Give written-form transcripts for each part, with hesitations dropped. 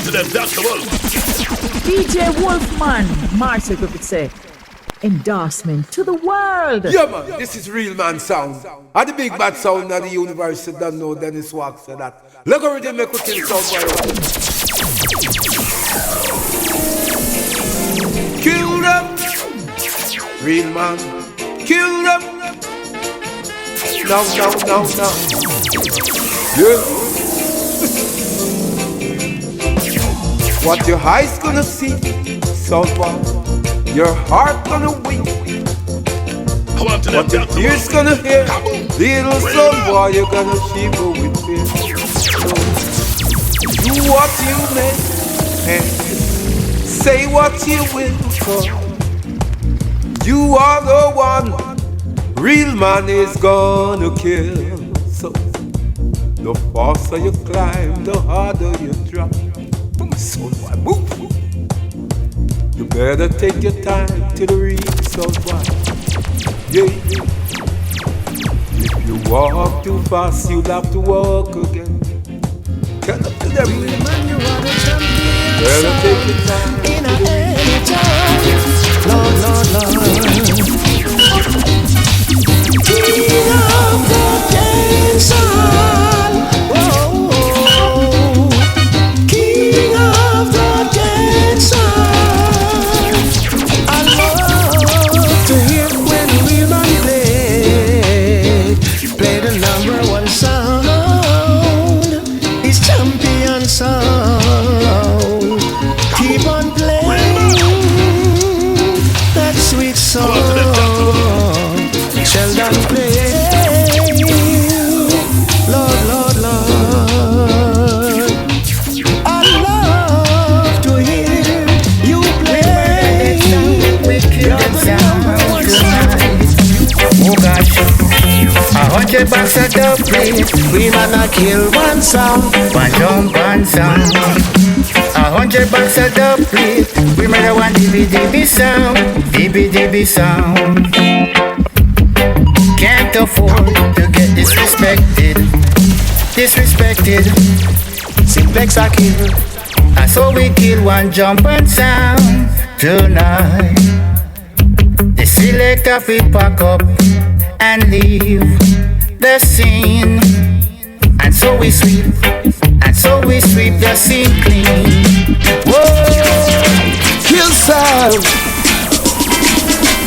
to them, Dr. Wolf. DJ Wolfman, Marcel could say, endorsement to the world. Yeah, man, this is real man sound. And the big bad sound of the universe, you don't know Dennis Wax said that. Look already make a kill sound boy. Kill them. Real man. Kill them. Now. Yeah. What your eyes gonna see, someone, your heart gonna weep. What your ears gonna hear, little son boy, you're gonna shiver with fear. So, do what you may, and say what you will for. You are the one, real man is gonna kill. So, the faster you climb, the harder you drop. Son boy, move. You better take your time to the real son boy. Yeah. If you walk too fast, you'll have to walk again. Cut up to them. Better take your time. In any time. Lord. King of the dance hall. King of the dance hall. I love to hear when we play the number one sound. It's champion sound. Keep on playing that sweet song. Sheldon play. Lord. I love to hear you play. You're the number one sound. Oh gosh. 100 bucks at the place, we might not kill one sound, one jump, one sound. 100 bucks at the place, we might have one DB sound, DB sound. Can't afford to get disrespected. Simplex I kill, and so we kill one jump and sound tonight. The selector we pack up and leave the scene, and so we sweep the scene clean. Whoa, kill sound.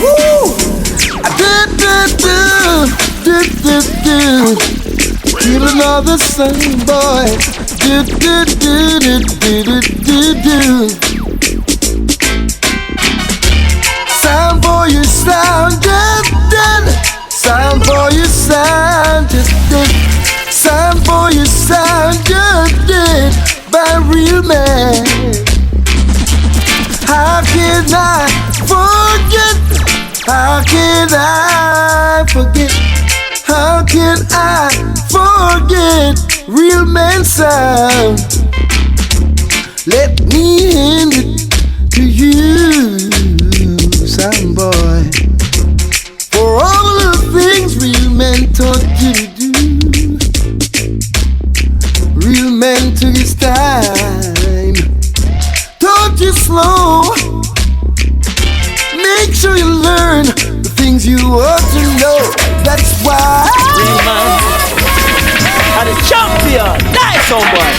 Woo, do. Kill another same boy. Do. Sound boy, you sound good. Sound boy, you sound just good. Sound boy, you sound good. By real man. How can I forget? How can I forget? How can I forget real man sound? Let me hand it to you, sound boy. For all the things real men taught you to do. Real men took his time, taught you slow. Make sure you learn the things you ought to know. That's why real man are the champion. Nice homeboy.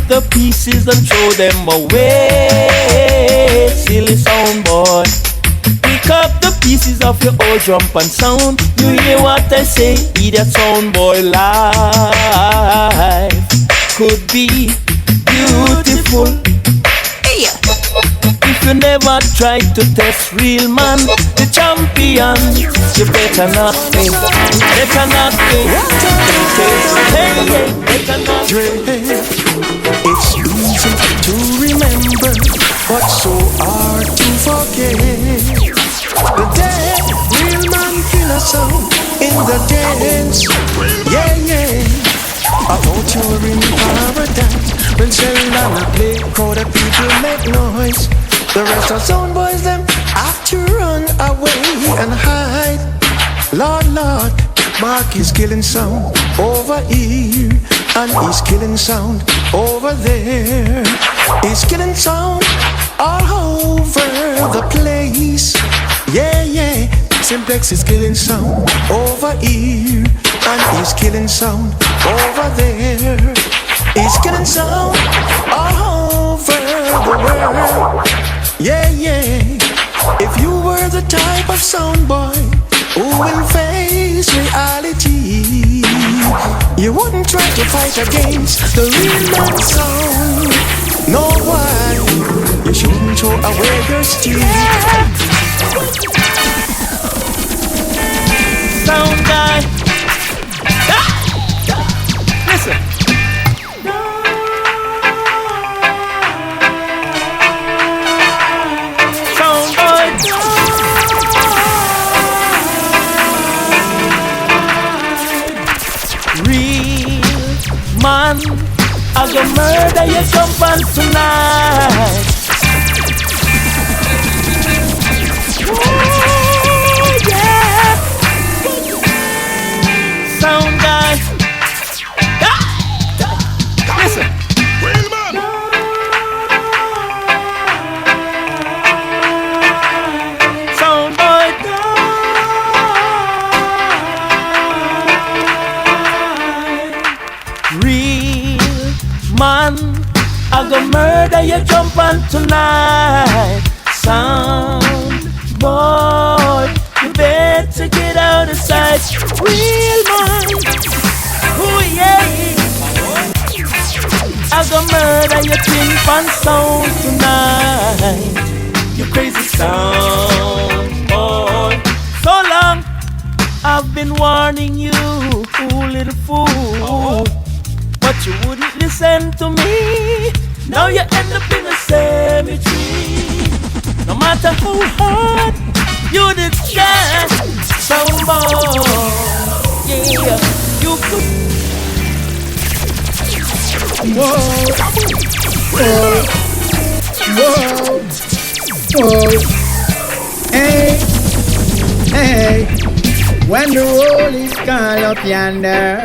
The pieces and throw them away, silly sound boy. Pick up the pieces of your old jump and sound. You hear what I say? Idiot sound boy life could be beautiful. Hey. If you never try to test real man, the champion, you better not win. Better not win. Hey, better not win. It's easy to remember, but so hard to forget. The day real man kill the dance. Yeah, yeah. I thought you were in paradise. When Sheldon play, crowd of people make noise. The rest of sound boys them have to run away and hide. Lord, Lord, Mark is killing sound over here, and he's killing sound over there. He's killing sound all over the place. Yeah, yeah. Simplex is killing sound over here, and he's killing sound over there. He's killing sound all over the world. Yeah, yeah. If you were the type of sound boy who will face reality, you wouldn't try to fight against the real man sound. No, why? You shouldn't throw away your steel. Sound guy. Listen. Sound boy. Real man, I go murder you jump on tonight. Ooh, yeah. Sound guy. Listen. Real man. Sound boy. Real man, I go murder you jump on tonight. Sound boy, you better get out of sight. Real man, ooh yeah. I go murder your tin pan sound tonight. You crazy sound boy. So long I've been warning you, little fool, but you wouldn't listen to me. Now you end up in a cemetery. No matter how hard you did try, sound boy, yeah, you could. Whoa, whoa, whoa, whoa. Hey, hey, when the roll is called up yonder,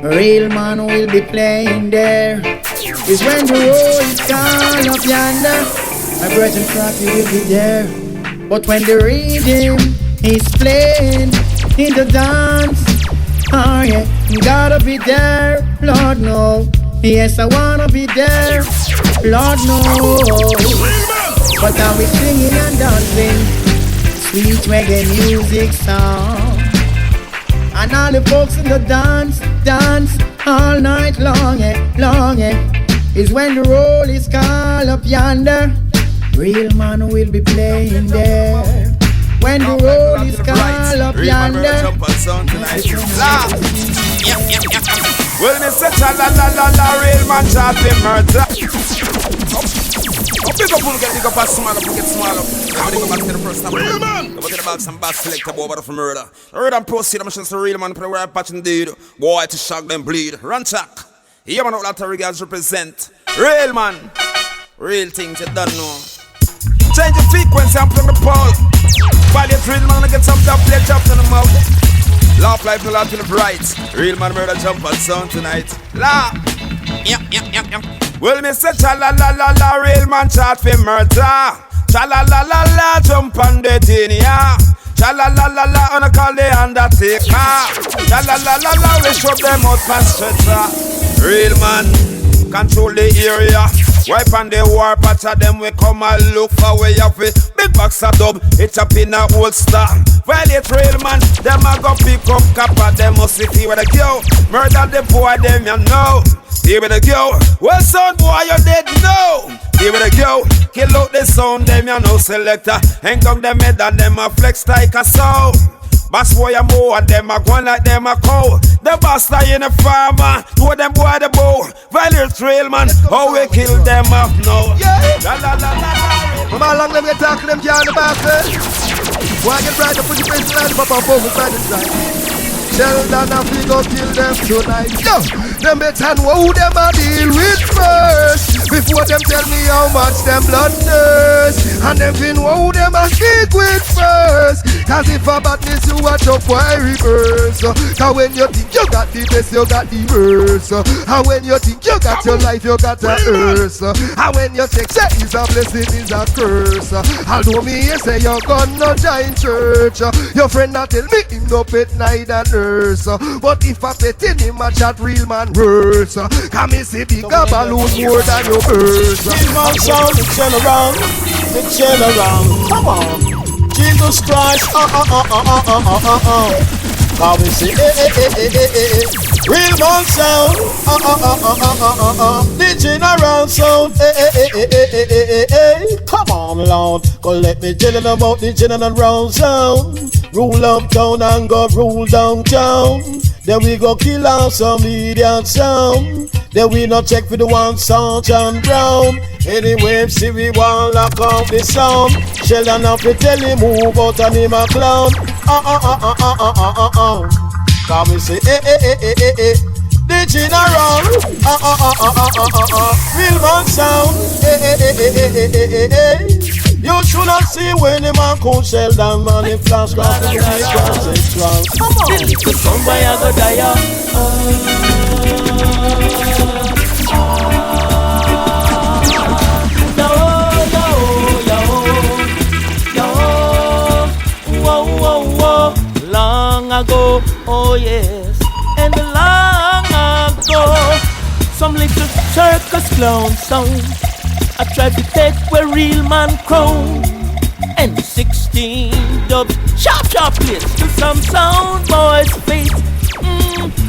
real man will be playing there. Is when the roll is called up yonder, my brethren Floppy will be there. But when the rhythm is playing in the dance, oh yeah, you gotta be there, Lord no. Yes, I wanna be there, Lord no. But now we singing and dancing sweet reggae music song, and all the folks in the dance all night long, long, is when the roll is called up yonder. Real man will be playing there. When the roll is called up yonder. Well, me say cha la la la la, real man chat be murder. Big up, get big up, small up, get small up. Come on, go back to the first time. Real man. Go to the back, some bass selector over from murder. Murder and proceed, I'm just a real man, play where I'm patching dude. Boy, to shock them bleed. Run check. Yeah, man, all that regards represent. Real man. Real things you don't know. Change the frequency and plug the pole. Value real man, get some top play, jump in the mouth. Laugh life, no laugh to the bright. Real man, murder, jump on sound tonight. Laugh. Yep. Well, me say cha la la la la, real man chat for murder. Cha la la la la, jump on the tin, yeah. Cha la la la la, on a call the undertaker. Cha la la la la, we shove them out past stretcher. Real man, control the area. Wipe on the war patch of them, we come and look for way of it. Big box of dub, it's up in a holster. Violate real man, them a go pick up copper, them must see where they go. Murder the boy, them you know. Here we go. Well, son, boy, you dead no. Here we go. Kill out the sound, them you know selector. Hang down them head and them a flex like a sound. Boss boy a mow and them a go like them a cow. The boss in a farmer, know them boy the bow. Violence real man, how we kill them off now. La la la la la. Come along, them get talking, them can't the back. Why get right up with the face line, pop up over by the side. Sheldon and we go kill them tonight. Yo, them better know who them a deal with first. Before them tell me how much them blood nurse. And them fin know who them a speak with first. Cause if a badness you watch up why reverse. Cause when you think you got the best, you got the worst. And when you think you got your life, you got a earth. And when you think that is a blessing, is a curse. Although me you say you gonna join church. Your friend not tell me him no pet neither nurse. But if I pet in him a chat real man worse. Can me see bigger balloon more than your purse. Real sound, the general. Come on, Jesus Christ. How we say, real man sound, the general sound, come on, Lord, go let me tell you about the general sound. Rule uptown and go rule downtown. Then we go kill out some idiot sound. Then we not check for the one sound and brown. Anyway, see we want lock out the sound. Sheldon up to tell him move out and him a clown. Come we say the general. Real man sound. You should not see when the man called Sheldon man in flash got the cross. Come on. The son boy I go die. Long ago, oh yes, and long ago, some little circus clown sound I tried to take where real man crown, and 16 dubs, sharp hits to some sound boys' face.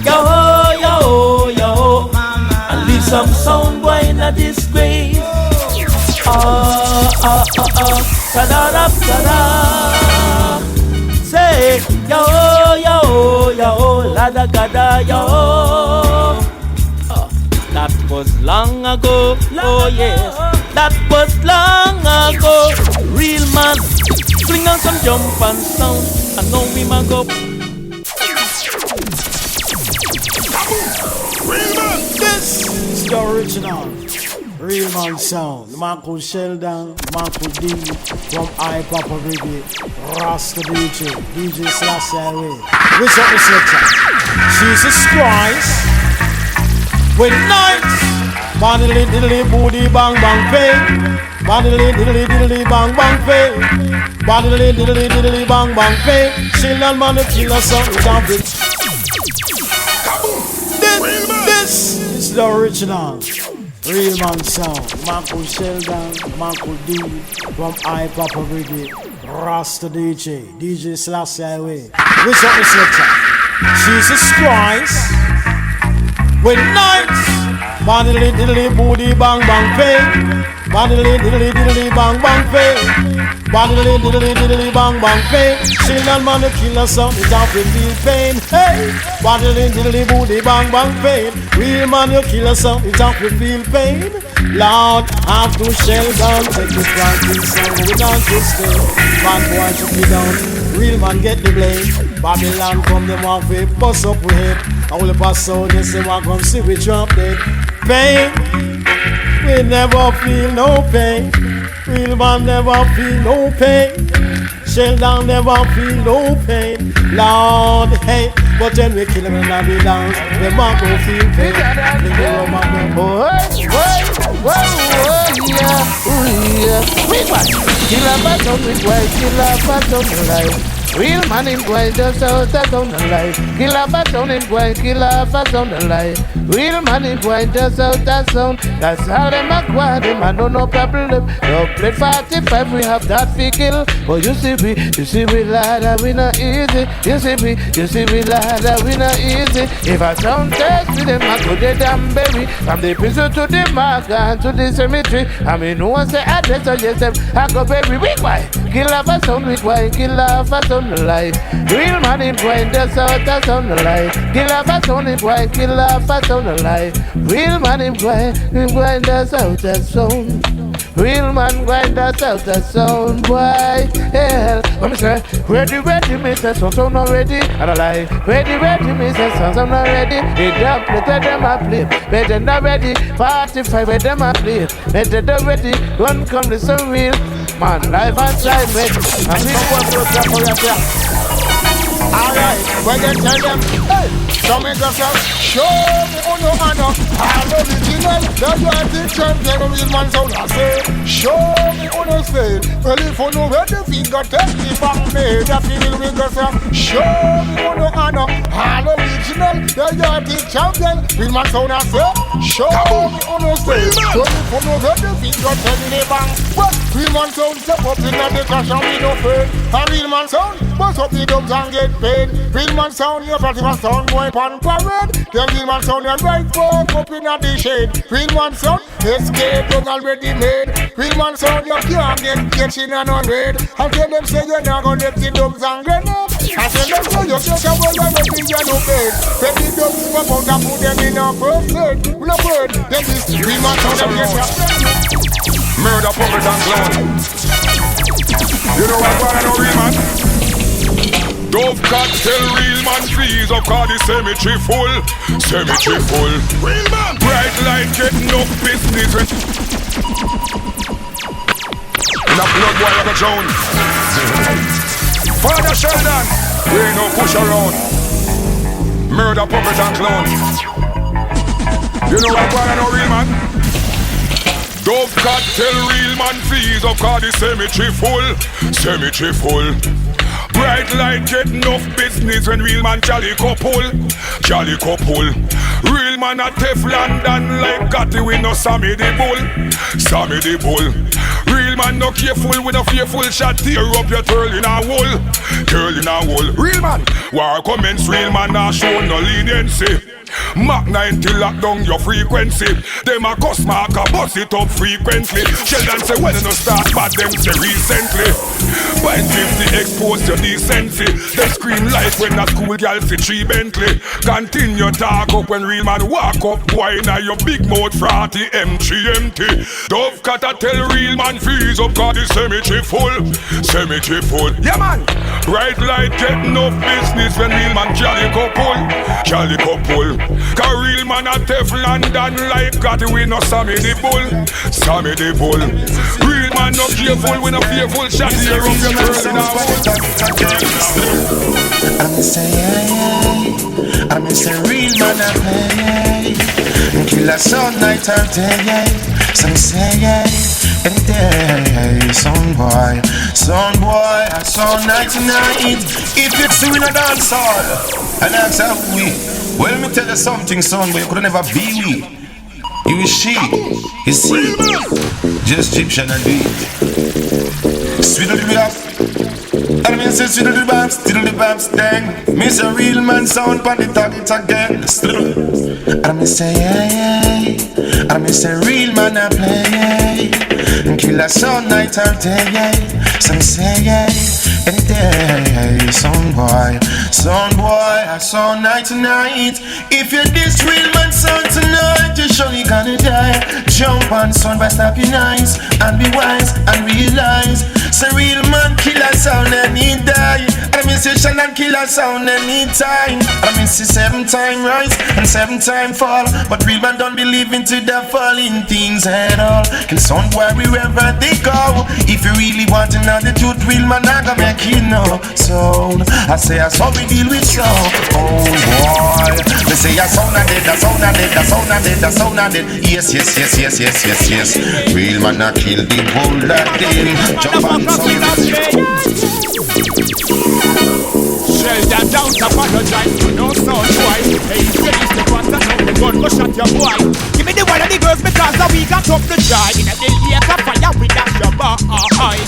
Yo, yo, yo, and leave some sound boy in a disgrace. Ta-da, ta-da. Say, yo, yo, yo, lada gada, yo. That was long ago, oh yes, that was long ago. Real man, bring on some jump and sound, and now we man go. Real man, This is the original Real Man sound. The man called Sheldon, the man called D from I Papa Brigade, Rasta DJ Slash Highway. What's up, Mr. Jesus Christ. With nights, bandily diddly booty bang bang pain. Bandily diddly bang bang pain. Bandily diddly bang bang pain. Sheldon man the killer son without it. This is the original Real Man sound. Man called Sheldon, man called D from I Papa Brigade, Rasta DJ Slash Highway. What's up, Mr. Jesus Christ. With nights, bandily diddly booty bang bang pain. Bandily diddly bang bang pain. Bandily diddly bang bang pain. Sheldon man the killer son without feel pain. Hey, bandily diddly booty bang bang pain. Real man you killer son without feel pain. Lord, after Sheldon take the practice and we don't stay. Bad boy took me down. Real man get the blame. Babylon come them off we bust up with it. I will pass out they say one come see we drop dead. Pain, we never feel no pain. Real man never feel no pain. Sheldon never feel no pain. Lord, hey, but then we kill him and we dance. The man go feel pain. The girl man go yeah. Kill a button with white, kill a button alive. Real man in white, just out that on the light. Kill a button in white, kill a button alive. Real man in white, just out that sound. That's how them acquire them, I don't no problem. No play 45, we have that fi kill. But you see we ladder, we not easy. You see we ladder, we not easy. If I sound test with them, I go dead and bury. From the prison to the mark and to the cemetery. I mean, no one say address or yes, I go bury. We why? Kill off a sound with wine, kill off a sound of life. Real man in wine, that's out a sound of life. Kill off a sound with wine, kill off a sound of life. Real man in wine, that's out a sound. Real man grind us out the sound, boy. Hell, when me say ready, me say sound not ready. And I lie, ready, me say sound not ready. They don't play, them a play. Better not ready. 45 with them a play. Better not ready. Don't come to some real man. Life and time, mate. And we go to the for yourself. Alright, when they tell them, hey, so me go from show me uno ano, all original. That's why I think champion of real man sound I say. Show me uno say, well if uno where the finger take me back me, that feel we go from show me uno ano, all original. That's why I think champion real man sound I say. Show me uno say, well if uno where the finger take me back, well real man sound step up in the cash and we no pain. A real man sound bust up the drums and get paid. Real man sound, your party man sound boy pan parade. Then real man sound and right folk up in the shade. Real man sound, escape done already made. Real man sound, you can't get catching and on raid. And tell them say you're not gonna get the drums and grenades. And tell them say you just a world and nothing you no paid. When the drums come out and put them in a first aid. We no bird, then this real man sound and get your Murder, puppet and clown. You know what I know, real man? Dove cat tell real man please up cause the cemetery full. Cemetery full. Real man. Bright light get no business. In a blood boy like a Jones. Father Sheldon, we ain't no push around. Murder, puppet and clown. You know what I know, real man? Dove cat tell real man please up cause the cemetery full. Cemetery full. Bright light get enough business when real man jolly couple. Jolly couple. Real man a Teflon done like Gotti with no Sammy the Bull. Sammy the Bull. Real man no careful with a fearful shot. Tear up your turl in a wool. Turl in a wool. Real man. War commence real man not show no leniency. Mach 90 lock down your frequency. Them a cuss mark a bust it up frequently. Sheldon say when you no start but them say recently. Band 50 expose your decency. They scream like when a school girl see 3 Bentley. Continue talk up when real man walk up. Why now your big mouth frothy M3 empty. Dove cat a tell real man freeze up cause the cemetery full. Cemetery full. Yeah man. Bright light get enough business when real man jolly couple. Jolly couple. Cause real man a Teflon done like Gotti with no Sammy the Bull. Sammy the Bull. Real man no careful with no fearful shot. Here up your girl in a I'm say yeah. I'm say real man a play. Kill a sun night or day. Some say yeah. Any day, son boy, a son night tonight. If it's doing a dance hall, and that's how we. Well, me tell you something, son, but you could never be we. You is she, you see, just Egyptian and do it. Sweet little bit up, and me say sweet little bam, still the bam stang. Me say real man sound, pan the target again. Still, and me say yeah, and me say real man a play. Kill a sun night or day. Some say yeah. Any day, son boy, a son night tonight. If you're this real man son tonight, you're surely gonna die. Jump on son by snapping eyes and be wise and realize. So real man kill a sound and he die. I mean say shall not kill a sound anytime. I mean say 7 time rise and 7 time fall. But real man don't believe into the falling things at all. Kill son boy wherever they go. If you really want to know the truth, real man I gonna make you know. So I say I saw we deal with sound. Oh boy, they say I sound not dead, I sound not dead, I sound not dead, I sound not dead. Yes. Real man I kill the whole that day. Jump on some. Sheldon don't apologize to no son boy. Hey, you step on the gun, go shot your boy. Give me the one of the girls because we got up the joy. In a day later fire with that your boy.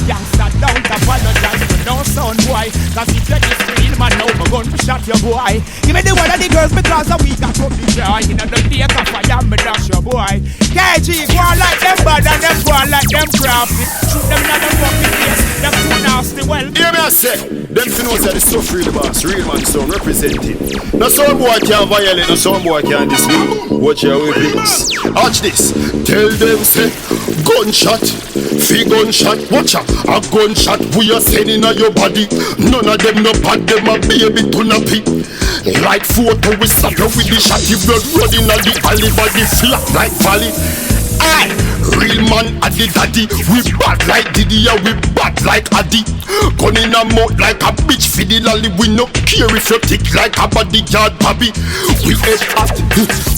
Youngster don't apologize to no son boy. Cause if you're this real man now, my gun go shot your boy. Give me the one of the girls because we got up the joy. In a day later fire me dash your boy. KG go on like them bad and them go on like them crafty. Shoot them in the fucking face. Them a nasty well. Hear me I say, them fi know say the stuff real boss, real man sound representing. No some boy can violate, no some boy can dismiss. Watch your weapons. Watch this. Tell them say, gunshot, fi gunshot. Watch out, a gunshot we are sending on your body. None of them no bad, them a baby to nappy. Like photo we stop you with the shot, your blood running on the alley, body flap like valley. Aye, real man at the daddy. We bad like Diddy and we bad like Addy. Gun in a mouth like a bitch for the lolly. We no care if you tick like a bodyguard Bobby. We head hot,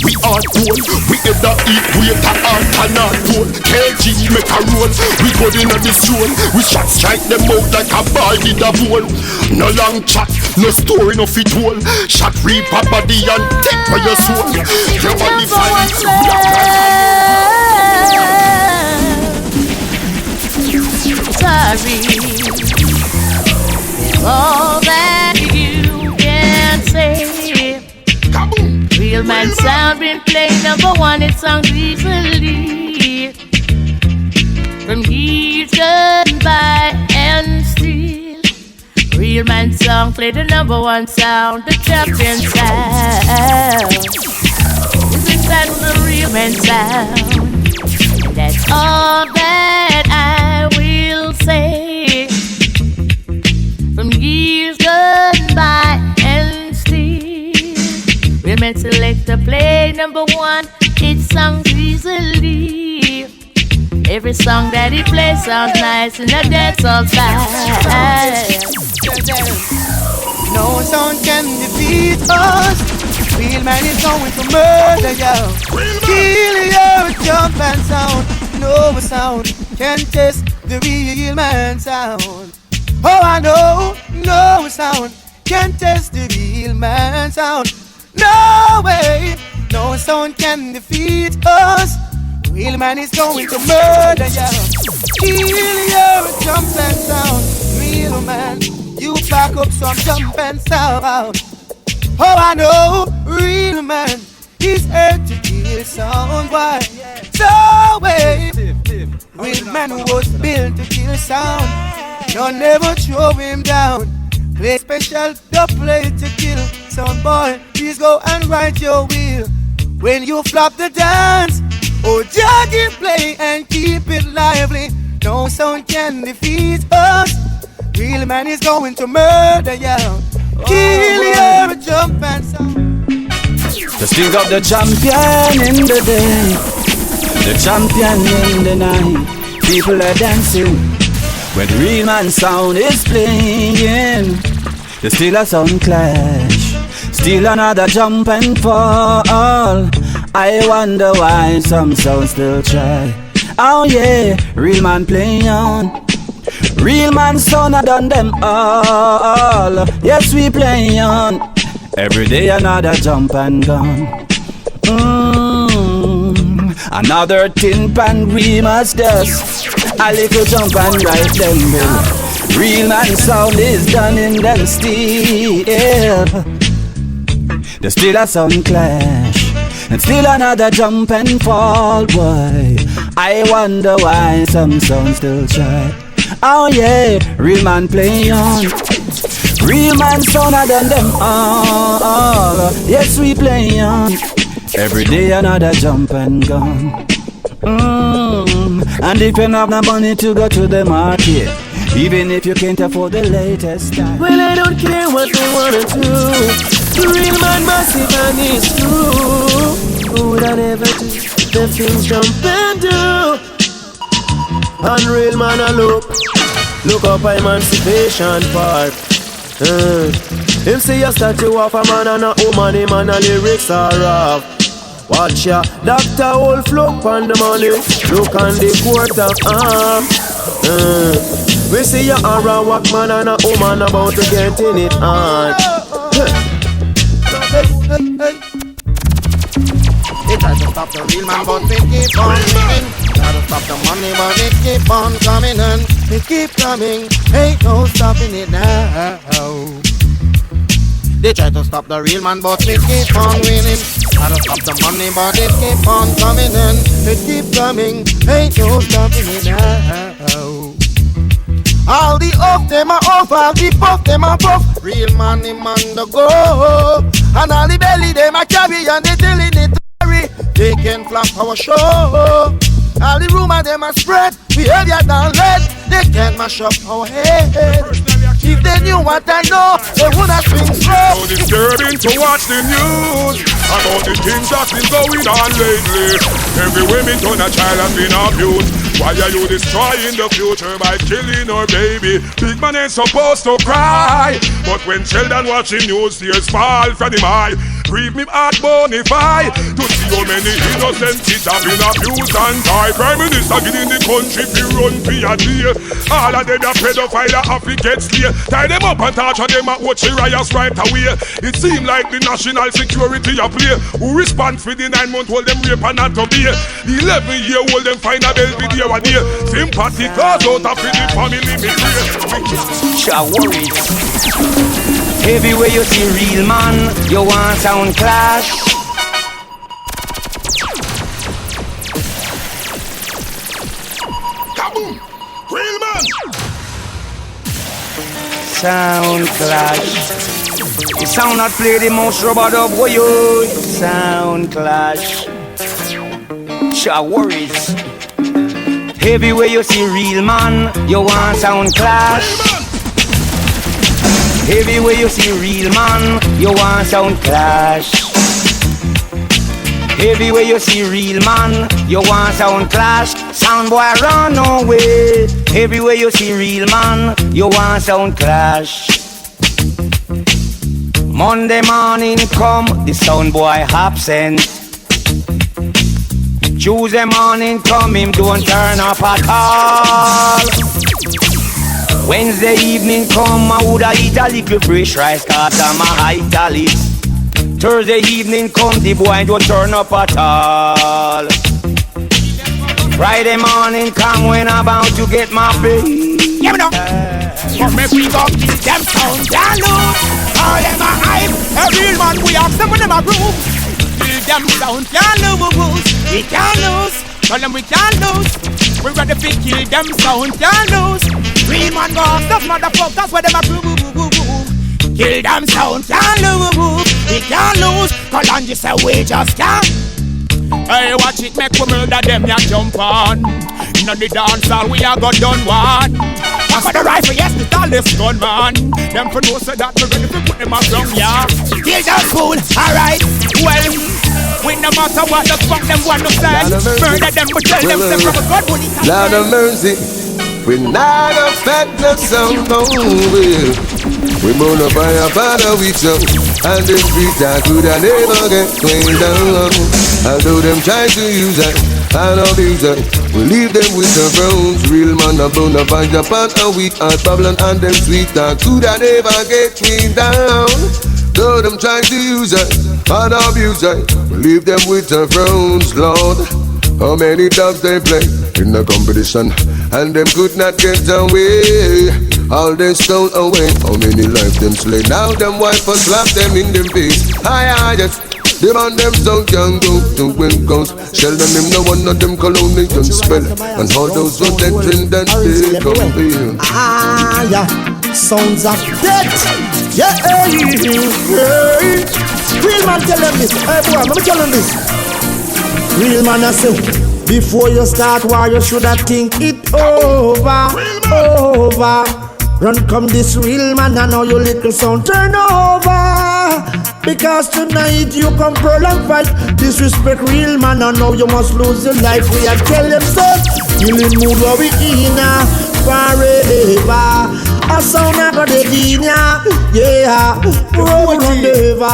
we hard cold. We head a eat, we head a hard and hard cold. KG make a roll, we go in a the zone. We shot strike them out like a ball with a bone. No long chat, no story, no fit hole. Shot reap a body and take for your soul. You want the violence, we are sorry, all that you can say. Real man sound been playing number one, it sounds easily. From years gone by and still, real man song play the number one sound, the champion sound. This is that the real man sound. That's all that I will say. From years gone by and still, we're meant to select to play number one. It sounds easily. Every song that he plays sounds nice in a dancehall style. No sound can defeat us. Real man is going to murder you. Kill your jump and sound. No sound can test the real man sound. Oh, I know, no sound can test the real man sound. No way, no sound can defeat us. Real man is going to murder you. Kill your jump and sound. Real man, you back up some jump and sound. Oh, I know, real man, he's here to kill sound. Why? So way, real man was built to kill sound. Don't never throw him down. Play special, don't play to kill sound. Boy, please go and write your will. When you flop the dance, oh, judge it, play and keep it lively. No sound can defeat us. Real man is going to murder you. Kill your jump and sound. Just think of the champion in the day, the champion in the night. People are dancing when the real man sound is playing. There's still a sound clash, still another jump and fall. I wonder why some sound still try. Oh yeah, real man playing on. Real man son I done them all. Yes, we play on. Every day another jump and gone. Another tin pan we must dust. A little jump and ride them bill. Real man sound is done in them steel. There's still a sound clash, and still another jump and fall. Boy, I wonder why some sound still try. Oh yeah, real man play on. Real man sound I done them all. Yes, we play on. Every day another jump and gone. And if you don't have no money to go to the market, even if you can't afford the latest style, well, I don't care what they wanna do. The real man massive and it's true. Who would I never do the things jump and do? Unreal man a look up a Emancipation Park. Him see a statue of a man and a woman, him and a lyrics are rough. Watch ya, Dr. Wolf look on the money, look on the court of arm. We see a walk man and a woman about to get in it on. They try to stop the real man, but we keep on living. Try to stop the money, but it keep on coming and it keep coming. Ain't no stopping it now. They try to stop the real man, but we keep on winning. Try to stop the money, but it keep on coming and it keep coming. Ain't no stopping it now. All the off them are off, all the puff them are puff. Real man him on the go. And all the belly them a carry and they telling it to hurry. They can flop our show. All the rumor them a spread. Behavior down lead. They can mash up our head. If they knew what I know, they would have been slow. So disturbing to watch the news about the things that's been going on lately. Every woman turn a child has been abused. Why are you destroying the future by killing her baby? Big man ain't supposed to cry, but when children watching news, tears fall from the eye. Grieve me heart bonify to see how many innocent kids have been abused and died. Prime Minister giving the country to run for a day. All of them are pedophile and get slay. Tie them up and torture them and watch the riots right away. It seems like the national security a play. Who respond for the 9-month-old them rape and not obey. The 11-year-old them find a bell video a day. Sympathy cause out of the family me pray. Sure worries. Everywhere you see real man, you want sound clash. Kaboom! Real man! Sound clash. The sound not play the most rubber dub for you. Sound clash. Sure worries. Everywhere you see real man, you want sound clash. Everywhere you see real man, you want sound clash. Everywhere you see real man, you want sound clash. Sound boy run away. Everywhere you see real man, you want sound clash. Monday morning come, the sound boy absent. Tuesday morning come, him don't turn up at all. Wednesday evening come, I woulda eat a little fresh rice, cause I'm a italist. Thursday evening come, the boy don't turn up at all. Friday morning come, when I'm about to get my pay. Yeah, me know. But me we go kill them sound download. All them a hype. A real man we have some of them a groove. Kill them sound can't lose. We can't lose. Tell them we can't lose. We ready to kill them sound can't lose. Real man go off stuff motherfuckers where them a groove. Kill them sound can't lose. We can't lose. Call on this we just can't. Hey, watch it make we murder them ya jump on. Inna the dance hall we a go done one. And for the rifle yes the tallest gunman. Them for know so that we ready to put them up wrong ya. Kill that fool, alright. Well, we no matter what the fuck them want to say. Murder them but tell them from a God bully. Lord of mercy, we not affect the sound no will. We burn up by a father we jump. And the street that could have never get way down. Although them try to use it and abuse it, we leave them with the frowns. Real man a burn up by Japan and we are Babylon. And them sweet that could have never get me down. Though them try to use it and abuse it, we leave them with the frowns, Lord. How many dogs they play in the competition and them could not get away. All they stole away. How many lives them slay? Now them wife for slap them in them face. Aye, yes. Them and them so can go to win goes. Sheldon him no one of them colonial spell. And all those who they drink that they come here. Ah, yeah. Sounds of death. Yeah, hey. Real man tell them this. Hey boy, let me tell them this. Real man I say, before you start war, you shoulda think it over, over. Run come this real man, I know your little son turn over. Because tonight you come pearl and fight. Disrespect real man, I know you must lose your life. We are tell them so, you will move where we in forever. A sound I got the Dina, yeah, roll on the river.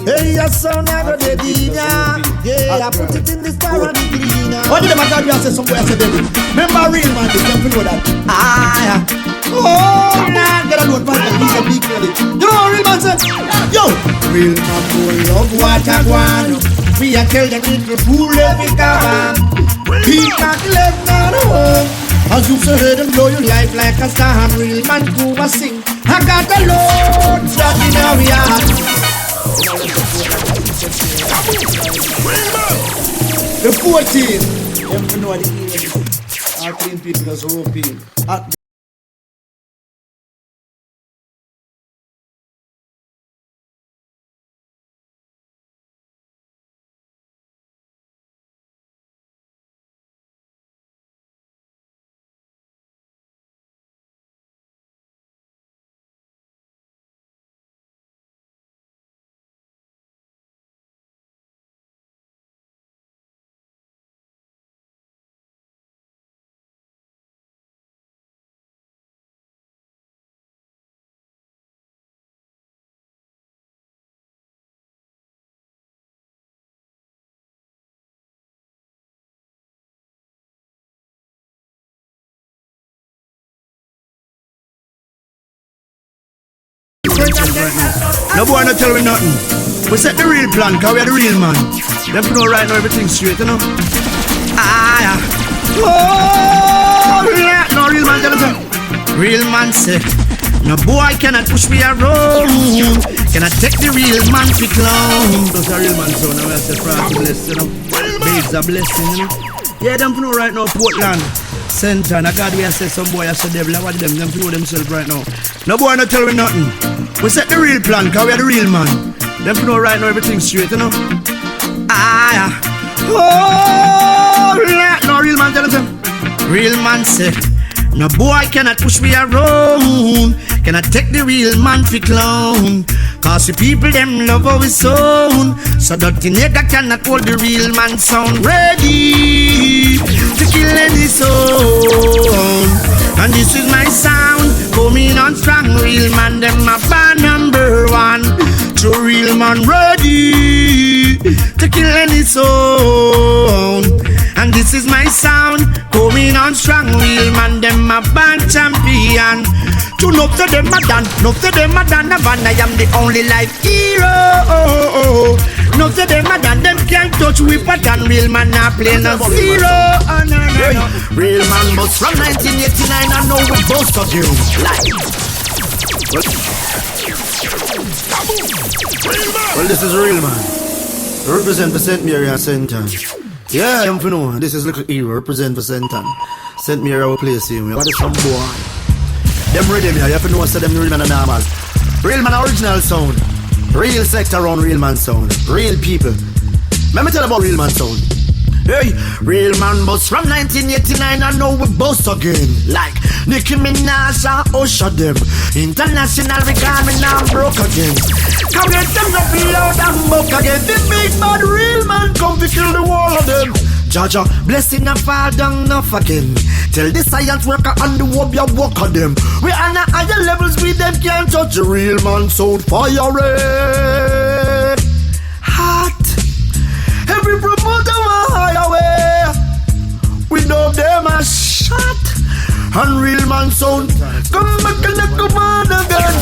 Hey, a sound I got the Dina, yeah, put it in this bar and cleaner. What did the man tell you? I said somewhere, I said David. Remember real man, you can't know that. Ah, oh, nah, get a load man, he's a big credit. You know what real man said? Yo, real man will love what I want. We are tell them little fool every cover. He can't let none home. As you heard him blow your life like a star. Real man Cuba sing. I got a load that in our yard. The 14. You know the all clean people just rope in. ourselves right now. No boy no tell me nothing. We set the real plan, cause we are the real man. Them know right now everything's straight, you know. Ah, oh, yeah. No real man tell us. Real man say, no boy cannot push me around. Cannot take the real man to clown. Those are real man, so now we have to pray to bless, you know. Babes are blessing, you know. Yeah, them know right now, Portland Center. And I God, we have said some boy, I said devil, I watch them know themselves right now. No boy no tell me nothing. We set the real plan, cause we are the real man. Them know right now everything's straight, you know. Ah, oh, yeah. No real man tell us. Real man say, no boy cannot push me around. Cannot take the real man for clown. Cause the people them love our sound. So dirty nigga cannot hold the real man sound. Ready to kill any soul. And this is my sound. Coming on strong, real man them a band number one. To real man ready to kill any sound. And this is my sound. Coming on strong, real man them a band champion. To know to them a done, know to them a done a van. I am the only life hero. Know to them a done, them can't touch with a done. Real man not play no zero. Real man boss from 1989. I know we boast of you. Well, this is real man. Represent for St. Mary and St. Anne. Yeah, I'm for no. This is little hero. Represent for St. Anne. St. Mary our place here. What is some boy? Them ready me. You have to know so them real man are normal. Real man original sound. Real sector around real man sound. Real people. Let me tell you about real man sound. Hey, real man boss from 1989. I know we boast again. Like Nicki Minaj and Usher them. International record me now broke again. Come get them up loud and buck again. The big bad real man come to kill the wall of them. Jaja, blessing and fall down enough again. Tell the science worker and the web you walk on them. We are on higher levels with them can't touch the real man sound fire red. Hot. Every promoter want higher way. We know them a shot. And real man sound. Come back and come on again.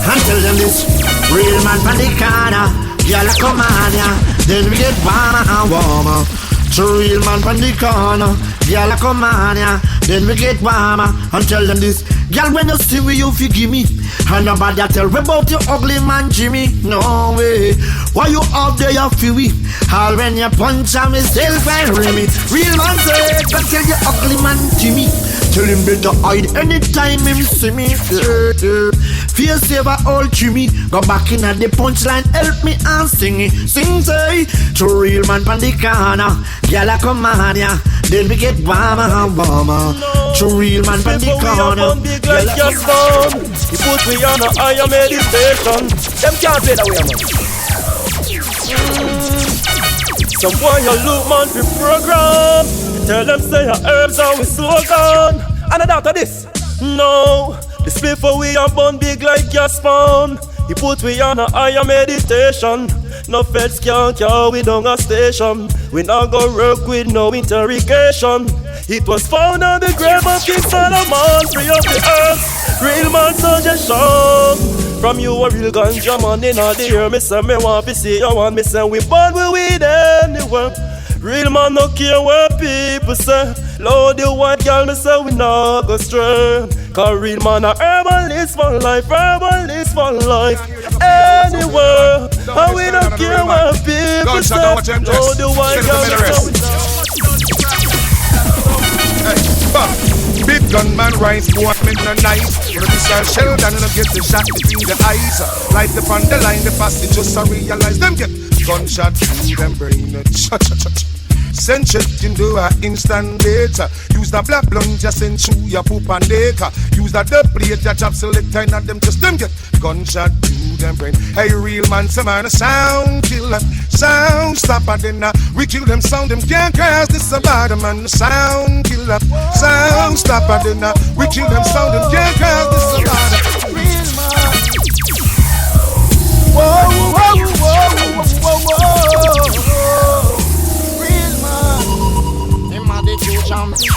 And tell them this. Real man from the corner. Y'all come on ya. Then we get warmer and warmer. So real man from the corner. Y'all come on ya. Then we get warmer. And tell them this. Y'all when you see me you forgive me. And nobody tell me about your ugly man Jimmy. No way. Why you out there you feel me? All when you punch and me still fire me. Real man say but tell your ugly man Jimmy. Tell him better hide anytime him see me. Fear saver all Jimmy. Go back in at the punchline. Help me and sing it. Sing say to real man from the corner. Y'all come on ya. Then we get warmer and warmer. To real man from the corner. Big like your son. He put me on a higher meditation. Them can't play that way, man. Some boy you look man for program. Tell them say your herbs are we slogan. And I doubt of this. No, the split for we are born big like your spawn. He put me on a higher meditation. No feds can't carry we down a station. We not go work with no interrogation. It was found on the grave of King Solomon. Free up the earth, real man suggestion. From you a real ganja man in all the year. Me say me want to see you want. Me say we born with weed anywhere. Real man no care what people say. Lord the white girl me say we not go stray. Cause real man a herbalist for life. Herbalist for life. Anywhere. And we don't care what people say. Lord the white girl me say we not. Big gunman rise, boy, men no nice. When you start shell down and get the shot between the eyes. Light upon the line, the passage just to realize them get gunshot through them brain. Send shit into a instant data. Use the black blunt just send through your poop and acre. Use the dub plate, your chop select and them just them get gunshot through them brain. Hey real man, some man a sound killer, sound stopper. Then we kill them sound, them can't cross this about a man. Sound killer, sound stopper. Then we kill them sound, them can't cross this about a real man. Whoa, whoa, whoa, whoa, whoa, whoa. The true champion.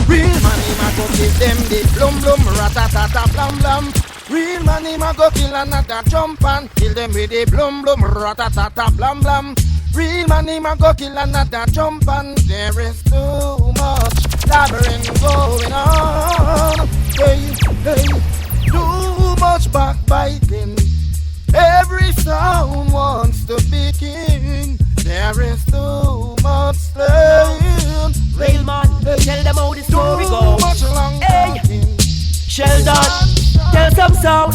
Real man, him a go give them the blum blum ratatata. rat-a-tat-a, blam blam. Real man, him a go kill another jump and kill them with a blum blum, rat-a-tat-a, blam blam. Real man, him a go kill another jump and there is too much labyrinth going on. Hey, hey, too much backbiting. Every sound wants to be king. There is too much slaying. Real man, tell them how the story goes. Hey, Sheldon, tell some sound.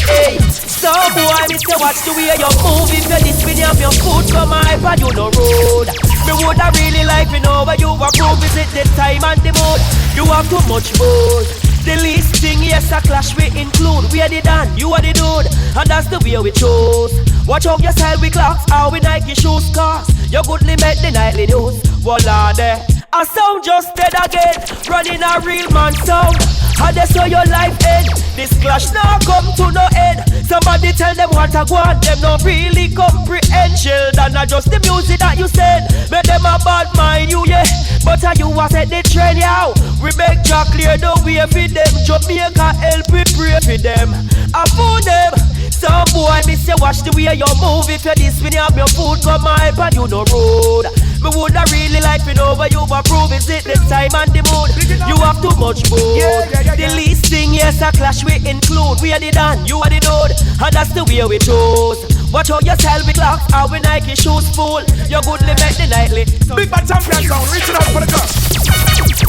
Hey, some boy, me say watch the way you move. If you this video of your foot come hype and you no road. Me woulda really like to know where you approve. Is it the time and the mood? You have too much mood. The least thing, yes, a clash we include. We are the Dan, you are the dude, and that's the way we chose. Watch out your style, we clocks, how we Nike shoes, cars. You goodly make the nightly news. Voila there, a sound just dead again. Running a real man sound. How they saw your life end. This clash now come to no end. Somebody tell them what I want. Them not really comprehend. Sheldon, not just the music that you send. Make them a bad mind you, yeah. But you a set the trend, yeah. We make Jack clear the way for them. Jamaica help we pray for them. I fool them. Some boy me say watch the way you move. If you this when you have your food come hype and you no road. Me woulda really like to know where you approve. Is it the time and the mood? You have too much mood. The least thing, yes, a clash we include. We are the Dan, you are the dude, and that's the way we chose. Watch how you sell with clocks, how we Nike shoes full. You goodly make the nightly. Big bad champion sound, reaching out for the girl.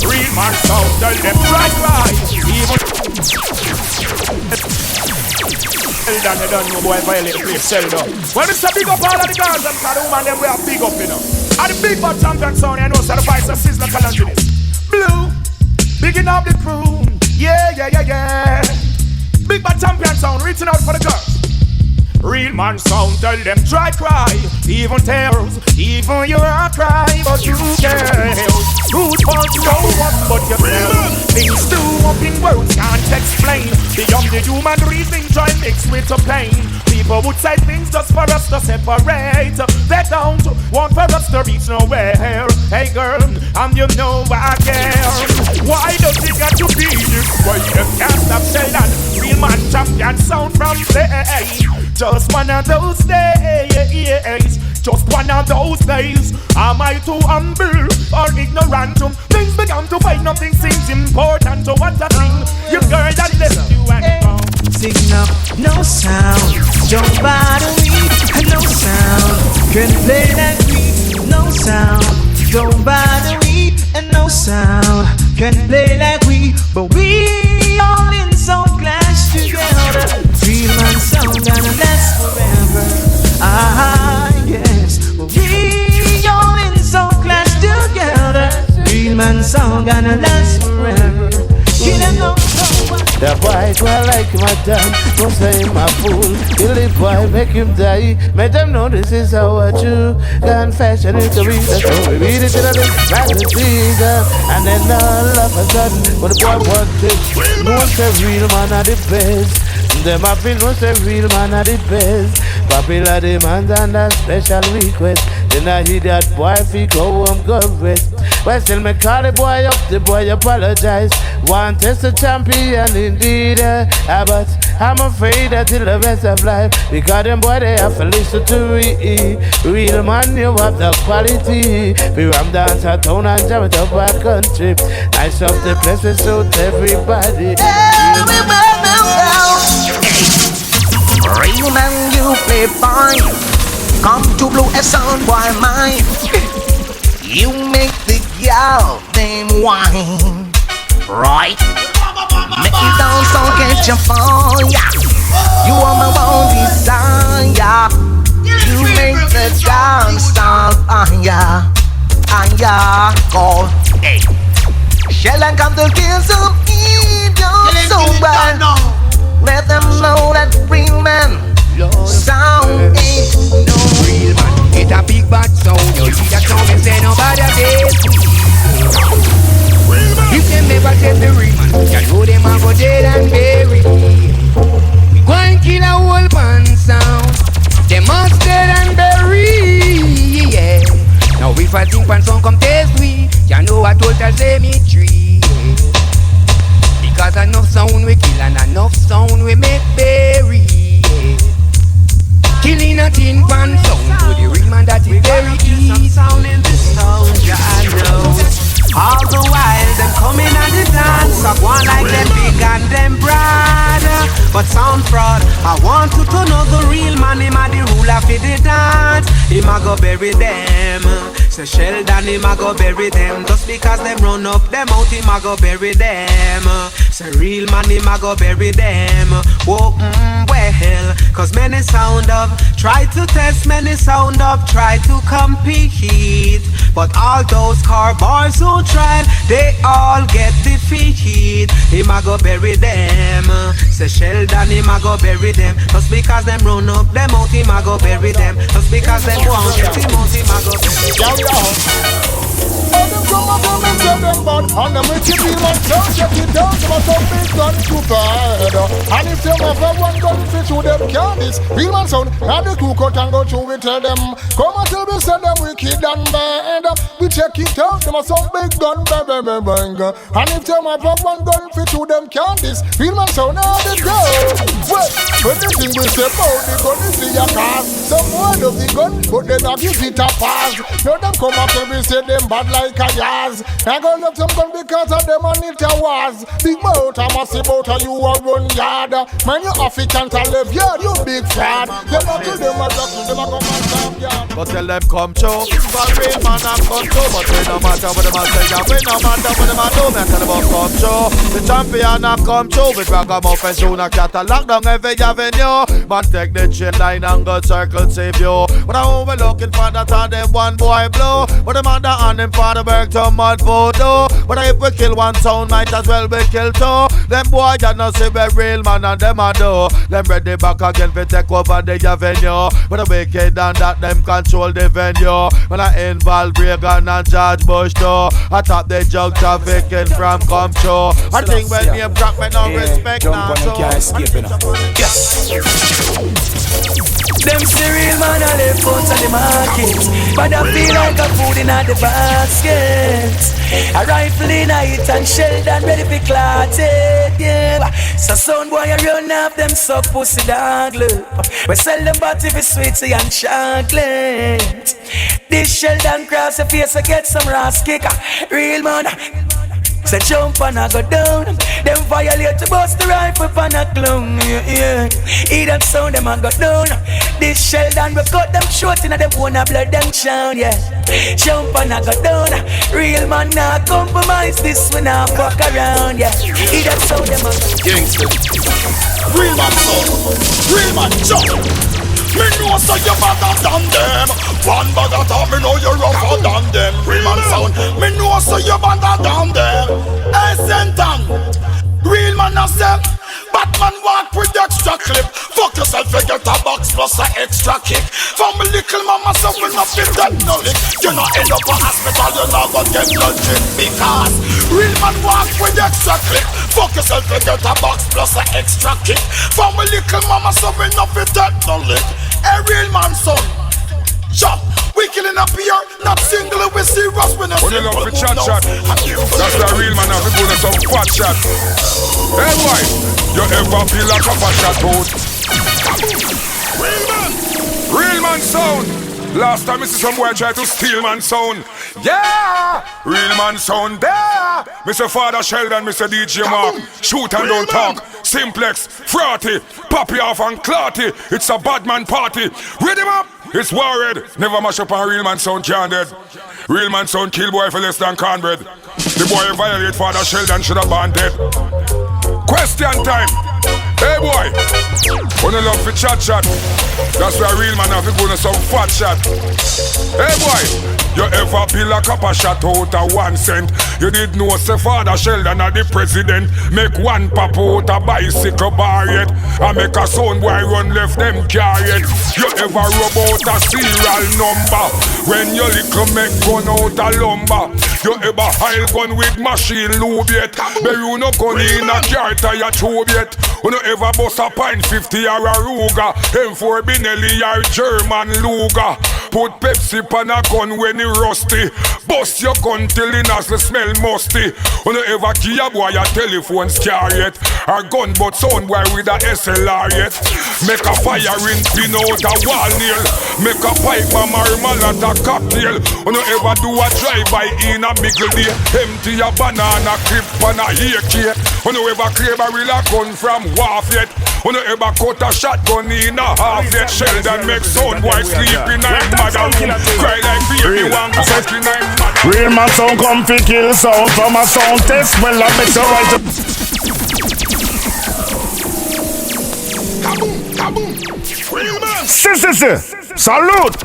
Real man sound, tell them right. Even Sheldon, you don't know boy violate the place, Sheldon. When we say big up all of the girls, them call the woman, them we are big up, you know. And the big bad champion sound, you know, so the vice of Sizzler Calanginis. Blue, bigging up the crew. Yeah. Big bad champion sound, reaching out for the girls. Real man sound, tell them try cry. Even tears, even your cry. But you cares. Who's want to know what but yourself? Things do up in words can't explain. Beyond the human reason, try mix with the pain. People would say things just for us to separate. They don't want for us to reach nowhere. Hey girl, you know I care. Why does it got to be this way? You can't stop Sheldon. Real man champion sound from play. Just one of those days. Just one of those days. Am I too humble or ignorant? Things began to find nothing seems important. So what a thing. You girl that left you and gone. Sing now, no sound. Don't bother me. No sound. Can play like we. No sound. Don't bother me. And no sound. Can play like we. But we all in some clash together. Real man sound gonna last forever. Yes. But we all in some clash together. Real man sound gonna last forever. You don't know. The boy go like my dad, don't say him a fool. Kill the boy, make him die. Make them know this is how I do. Gun fashion is the reason, so we read it to the magazine. And then all of a sudden, when the boy wants it, no one say real man are the best. Them have been no say real man are the best. Popular demand and a special request. Then I hear that boy if he go home, go rest. But still me call the boy up, the boy apologize. Want test the champion indeed, but I'm afraid that till the rest of life, because them boy they have to listen to me. Real man, you have the quality. We ram dance a town and jam it up our country. Nice up the place we suit everybody. Real man, you play fine. Come to blow a sound boy mine. You make the girl them wine, right? Make it dance so catch your fire. You are my one desire. You make the dance sound fire. Call, hey. Sheldon come to kill some evil so bad. Let them know that real man sound ain't no real man. It's a big bad sound. You see that sound and say nobody did. If them never tell the real man, you know them a go dead and buried. We go and kill a whole man sound. Them must dead and buried. Yeah. Now if I think pan sound come test we, you know I told her say me tree. Because I know sound we kill and I go bury them. Say Sheldon, him a go bury them. Just because them run up them out, him a go bury them. Say real man, him a go bury them. Whoa, well, cause many sound of try to test, many sound of try to compete. But all those car boys who tried, they all get defeated. Him a go bury them. Say Sheldon, him a go bury them. Just because them run up them out, him a go bury them. Just because them want get him out, him a go bury them. All them come up and tell them bad. And them make you feel like don't check it down. Them a some big gun too bad. And if them have one gun fit through them candies, real man sound. Now the crew cut and go through we tell them. Come and tell me say them wicked and bad. We check it out. Them a some big gun bang. And if them have one gun fit through them candies, real man sound. Now they go. Well, when the thing we say about the gun is the cause. Some boy love the gun, but they not give it a pass. Now them come up and we say them bad like a yaz. I go love some gun because of them and it a was. Big boat, a massive boat, and you a run yard. Man, you African to live yard, you big fraud. Them a kill them a duck, them a come and stop yard. But tell them come true, for real man a come true. But we no matter what them a say, and we no matter what them a do. Me tell them about come true. The champion a come true. With ragamuffin soon a cat a lock down every avenue. But take the chain line and go circle save you. But I won't be looking for that and them one boy blow. But the mother and them father work to mud photo. But if we kill one sound, might as well be killed two. Them boys just not see we real man and them a do. Them ready back again for take over the avenue. But the wicked and that them control the venue. When I involve Reagan and George Bush too. I top the jug trafficking from come true. I think when me crack me no respect now so. Yes. Them see real man a left out of the market, but I feel like a food in the basket. A rifle in a hit and Sheldon ready for clotted, yeah. So son boy you run off them suck pussy dog look. We sell them body for sweetie and chocolate. This Sheldon cross your face and get some rass kicker. Real man say jump and I go down. Them violate to bust the rifle pan a clown, yeah. Hear that sound, them a go down. This Sheldon we cut them short inna them wanna blood them down, yeah. Jump and I go down. Real man nah compromise, this we nah fuck around, yeah. Hear that sound, them a gangster. Real man son, real man jump. Me know so you better than them. One bag of time, me know you're rougher than them. Real man sound, me know so you better than them. Hey, Sentan, real man a say, Batman walk with the extra clip. Fuck yourself and get a box plus a extra kick. From a little mama so will not fit that no lick. You not end up a hospital, you not gonna get no drink. Because real man walk with the extra clip. Fuck yourself and get a box plus a extra kick. From a little mama so will not fit that no lick. A real man son, jump. We killing up here, not single, we serious, we not single. When you love for chat shot, that's the real man, we gonna some fat shot. Hey boy, you ever feel like a fat shot out? Real man sound. Last time I see some boy try to steal man sound. Yeah, real man sound there. Mr. Father Sheldon, Mr. DJ Mark. Shoot and don't talk. Simplex, Frotty, Poppy off and Clarty. It's a bad man party. Read him up. It's worried. Never mash up on real man sound can't dead. Real man sound kill boy for less than cornbread. The boy violate Father Sheldon should have been dead. Question time. Hey boy, wanna love for chat shot. That's why real man have to go to some fat shot. Hey boy, you ever bill a cup of shot out of 1 cent? You did know say Father Sheldon are the president. Make one pop out a bicycle bar yet. And make a sound boy run left them carry it. You ever rub out a serial number? When you little make gun out a lumber. You ever hide gun with machine lube yet? But you no gun in a car tire tube yet. You no ever bust a pint 50 or a Ruger. M4 Benelli or German Luger. Put Pepsi pan a gun when it rusty. Bust your gun till the nozzle smell musty. You no ever key a boy a telephone scar yet. or gun but sound boy with a SLR, yes. Make a fire in pin out a wall nail. Make a pipe a marmalade a cocktail. You no ever do a drive-by in a middle day. Empty a banana clip on a AK. You no ever crave a real gun from Warfare. You no ever cut a shotgun in a half yet. Sheldon make sound boy sleep in a mother room. Cry like baby one go in a mother. Real man sound come fi kill sound from a sound test. Well I better write a Real man. Salute.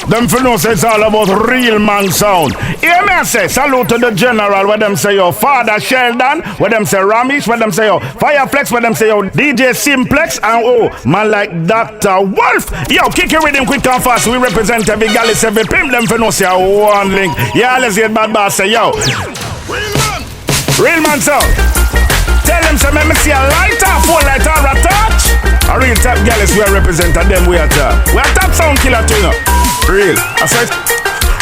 Them for know say it's all about real man sound. Hear me say salute to the general. Where them say yo Father Sheldon. Where them say Ramesh. Where them say yo Fireflex. Where them say yo DJ Simplex. And oh man like Dr. Wolf. Yo kick it with him quick and fast. We represent every galley, every pimp. Them for know say one link. Yeah, let's get bad boss say yo real man sound. Tell them say me see a lighter, full lighter, a touch. A real top gallus we represent and them we are top. We are top sound killer too now. Real. I said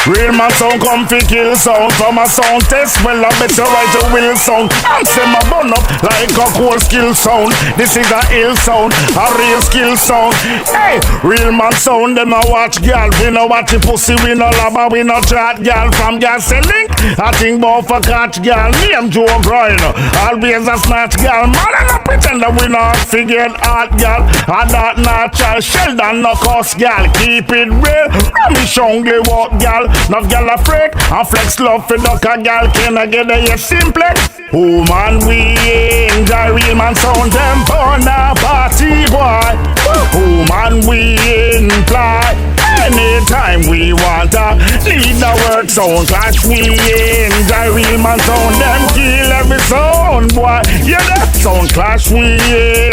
real man sound come fi kill sound from a sound test. Well I better write a will sound. And say my burn up like a cool skill sound. This is a ill sound, a real skill sound. Hey, real man sound them a watch girl. We no watch the pussy, we no lava, we no chat girl. From girl selling, I think about for catch girl. Name Joe Groin, always a snatch girl. Man and I pretend that we not figured out girl. And that natural Sheldon no cost girl. Keep it real, me shongly walk girl. Not gal a freak, and flex love for duck a gal. Can I get a yes simplex? Oh man, we enjoy real man sound them born a party boy. Oh man, we imply anytime we want to lead the work sound clash. We enjoy real man sound them kill every sound boy. Yeah, that sound clash we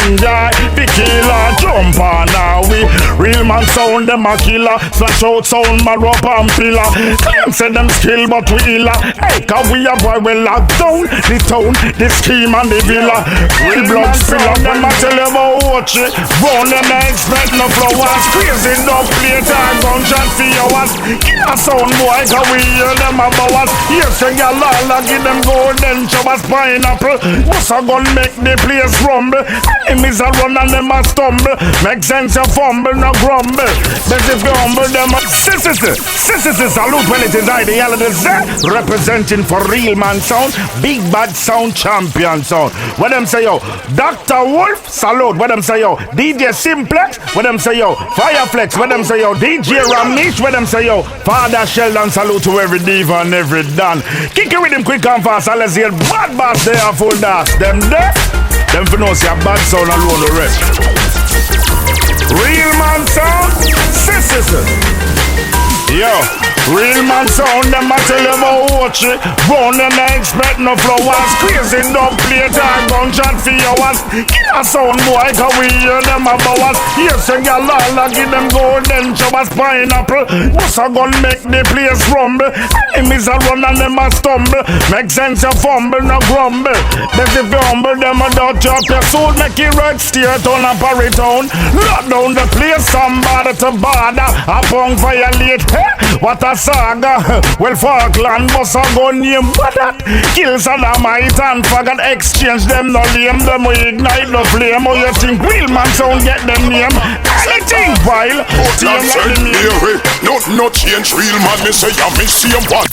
enjoy. The killer jump on now. We real man sound them a killer. Slash out sound man rope and pillar. Claim say them skill but we illa. Hey, cause we a boy we lock down the town, the scheme and the villa. Real blood spiller, them a tell you about watch it. Run them a expect no flowers. Crazy dog play time, gunshot for yours. Give a sound boy cause we hear them a bowers. Yes, you got lala, give them golden showers. Pineapple, what's a gun make the place rumble. Enemies a run and them a stumble. Make sense you fumble, no grumble. But if you humble them a salute when it is ideality representing for real man sound, big bad sound, champion sound. When them say yo Dr. Wolf, salute. When them say yo DJ Simplex. When them say yo Fireflex. When them say yo DJ Ramesh. When them say yo Father Sheldon, salute to every diva and every dan. Kick it with him quick and fast. And let's hear bad bass they are full dance. Them deaf. Them for no see a bad sound alone the rest. Real man sound. Yo, real man sound, them a tell you about watch it. Run them a expect no flowers. Crazy dub play time, gunshot for yours. Give a sound boy, cause we hear them a bowers. Yes, you got lala, give them golden showers. Pineapple, what's a gun make the place rumble. Enemies a run and them a stumble. Make sense you fumble, no grumble. But if you humble, them a don't drop your soul. Make it right, steer town and parry town. Lock down the place, somebody to bother. A punk violate. What a saga. Well, Falkland must a gun name but that kill Saddamite and faggot. Exchange them no lame. Them we ignite the flame. How you think real man sound get them name? Anything vile. No change real man. Me say I miss him one.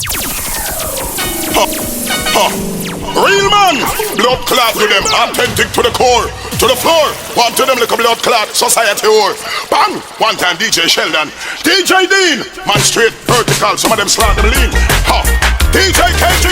Real man. Blood clot to them. Authentic to the core. To the floor, one to them like a blood clot society whore. Bang! One time DJ Sheldon, DJ Dean, man straight vertical, some of them slant them lean. Ha! DJ KG,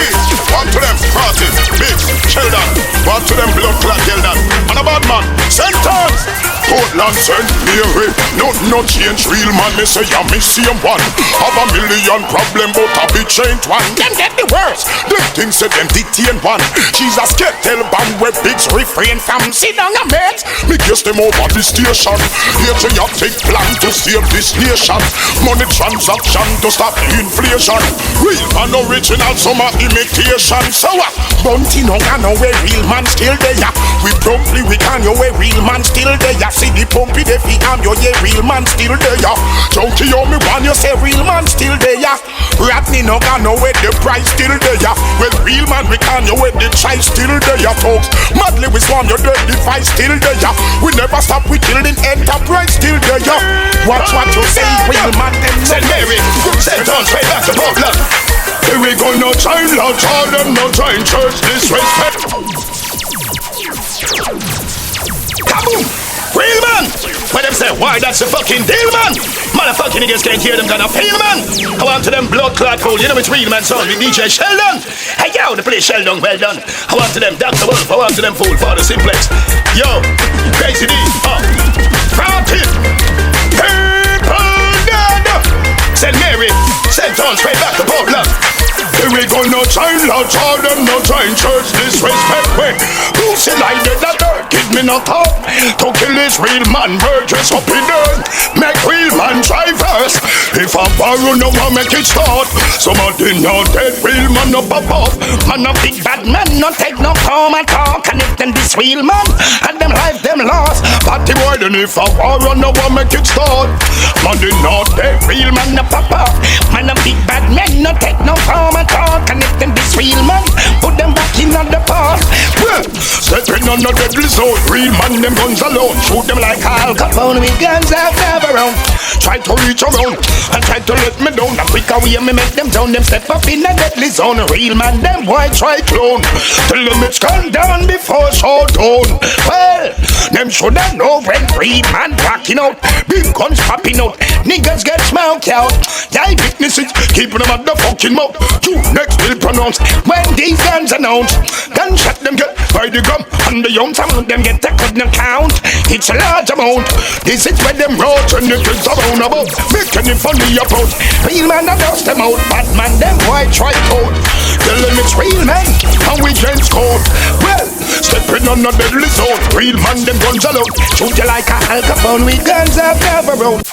one to them Frosty, Big Sheldon, one to them blood clot Sheldon, and a bad man, sentence. Portland, St. Mary, no change, real man, me say I miss him one. Have a million problem, but a bitch ain't one. Them get the worst, them things say them detain one. She's a skeptical band where bigs refrain from sit down and mate. Me guess them over the station. Here to ya take plan to save this nation. Money transaction to stop inflation. Real man original, some are imitation. So what? Bounty no got no way, real man still there. We promptly we can your way, real man still there. see the pumpy there fi am you, yeah, real man still there, yeah. Junkie on me one, you say real man still there, yeah. Ratney no got no way, the price still there, yeah. Well, real man we can you with the child still there, yeah, folks. Madly we swarm your dead device still there, yeah. We never stop, we killing enterprise still there, yeah. Watch what you say, real man them Said Mary, said don't straight back to Portland. Here we go, no child, no child, no giant church disrespect. Kaboom! Real man! When them say, why that's the fucking deal, man? Motherfucking niggas can't hear them gonna feel, man. I want to them blood clot fool, you know it's real man son with DJ Sheldon. Hey yo, the place Sheldon, well done. I want to them Dr. Wolf, I want to them fool for the simplex. Yo, Crazy D, Frantic, people dead. Said Mary, sent on straight back to Portland. Here we go, no child, no child, no giant church disrespect me. Who said I did that dirt? Kid me not up. To kill this real man, burgess up in dirt. Make real man try first. If I borrow, no one make it start. Somebody not dead, real man no pop up. Man a big bad man, no take no form at all. Connecting this real man, and them life them lost. But the boy, then if I borrow, no one make it start. Man they not dead, real man no pop up. Man a big bad man, no take no form at all. Connecting this real man, put them back in on the past. Well, stepping on the deadly zone, real man them guns alone. Shoot them like Al Capone with guns out never around. Try to reach around and try to let me down. The quicker way me make them down, them step up in the deadly zone. Real man them why try clone. Till them it's gone down before showdown. Well, them shoulda know when real man rocking out. Big guns popping out, niggas get smoked out. I witness it, keeping them at the fucking mouth. You next will pronounce when these guns announce. Gunshot them get by the gum and the young. Some of them get a couldn't count. It's a large amount. This is where them roads and the kids around about. Making it funny approach. Real man that dust them out. Bad man them why try code. Tell them it's real man and we gents code. Well, stepping on the deadly zone. Real man them guns alone. Shoot you like a Al Capone with guns up never road.